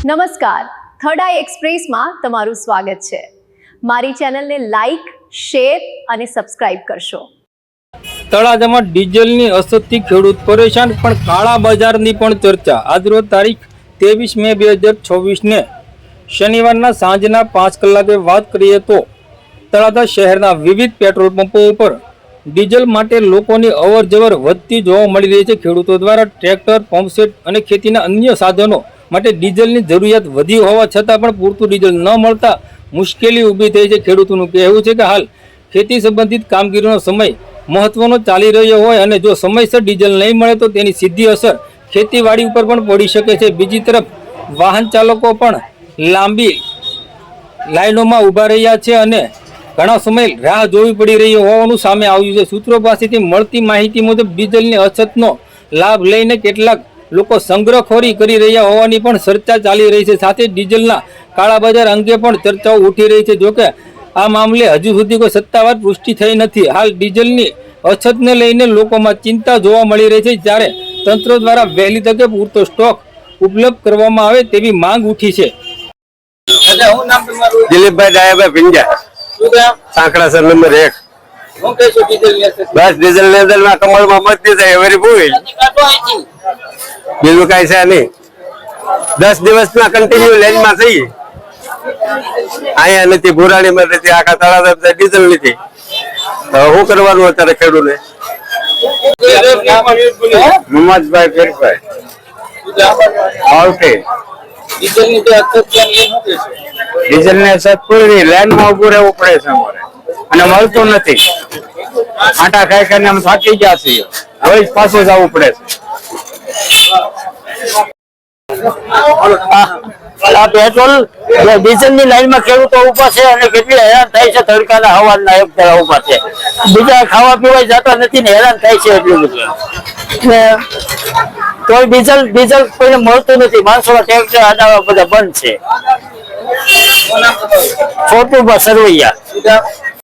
નમસ્કાર, થર્ડ આઈ એક્સપ્રેસમાં તમારું સ્વાગત છે। મારી ચેનલને લાઈક, શેર અને સબસ્ક્રાઇબ કરશો। તળાજામાં ડીઝલની અસરથી ખેડૂત પરેશાન, પણ કાળા બજારની પણ ચર્ચા। આજરોજ તારીખ 23 મે 2024 શનિવારના સાંજના 5 કલાકે વાત કરીએ તો તળાજા શહેરના વિવિધ પેટ્રોલ પંપો ઉપર ડીઝલ માટે લોકોની અવરજવર વધતી જોવા મળી રહી છે। ખેડૂતો દ્વારા ટ્રેક્ટર, પંપસેટ અને ખેતીના અન્ય સાધનો માટે ડીઝલની જરૂરિયાત વધી હોવા છતાં પણ પૂરતું ડીઝલ ન મળતા મુશ્કેલી ઊભી થઈ છે। ખેડૂતોનું કહેવું છે કે હાલ ખેતી સંબંધિત કામગીરીનો સમય મહત્વનો ચાલી રહ્યો હોય અને જો સમયસર ડીઝલ નહીં મળે તો તેની સીધી અસર ખેતીવાડી ઉપર પણ પડી શકે છે। બીજી તરફ વાહન ચાલકો પણ લાંબી લાઈનોમાં ઊભા રહ્યા છે અને ઘણા સમય રાહ જોવી પડી રહી હોવાનું સામે આવ્યું છે। સૂત્રો પાસેથી મળતી માહિતી મુજબ ડીઝલની અછતનો લાભ લઈને કેટલાક લોકો સંગ્રહખોરી કરી રહ્યા હોવાની પણ ચર્ચા ચાલી રહી છે। સાથે ડીઝલના કાળા બજાર અંગે પણ ચર્ચાઓ ઉઠી રહી છે। જોકે આ મામલે હજુ સુધી કોઈ સત્તાવાર પુષ્ટિ થઈ નથી। હાલ ડીઝલની અછતને લઈને લોકોમાં ચિંતા જોવા મળી રહી છે, જ્યારે તંત્ર દ્વારા વહેલી તકે પૂરતો સ્ટોક ઉપલબ્ધ કરવામાં આવે તેવી માંગ ઉઠી છે। દિલીપભાઈ ડાયાભાઈ પિંજા, સાંકડાસર નંબર 1। બસ ડીઝલ ની અંદર માં કમળમાં મત થાય એવરી ભૂલ બીજું કઈ છે નહીં। 10 દિવસના કન્ટિન્યુ લાઈન માં થઈ, અહીંયા નથી, ભુરાણીમાં નથી, આખા તળાજા ડીઝલ નથી। શું કરવાનું અત્યારે ખેડૂત ને? મોહમ્મદભાઈ ફેરભાઈ ડીઝલ ની અછત પૂરી લાઈન માં ઉભું રહેવું પડે છે અમારે, અને મળતું નથી। આટા ખાઈ ખાઈને અમે થાકી ગયા છીએ, હવે પાછું જવું પડે છે। આ પેટ્રોલ ડીઝલ ની લાઈન માં ખેડૂતો ઉભા છે અને કેટલી હેરાન થાય છે। તડકાના હવાના એક ધરા ઉભા છે, બીજા ખાવા પીવા જતા નથી ને હેરાન થાય છે એટલું બધું। કોઈ ડીઝલ કોઈને મળતું નથી, માણસો ટ્રેક્ટર આડા બધા બંધ છે। છોટું સરવૈયા।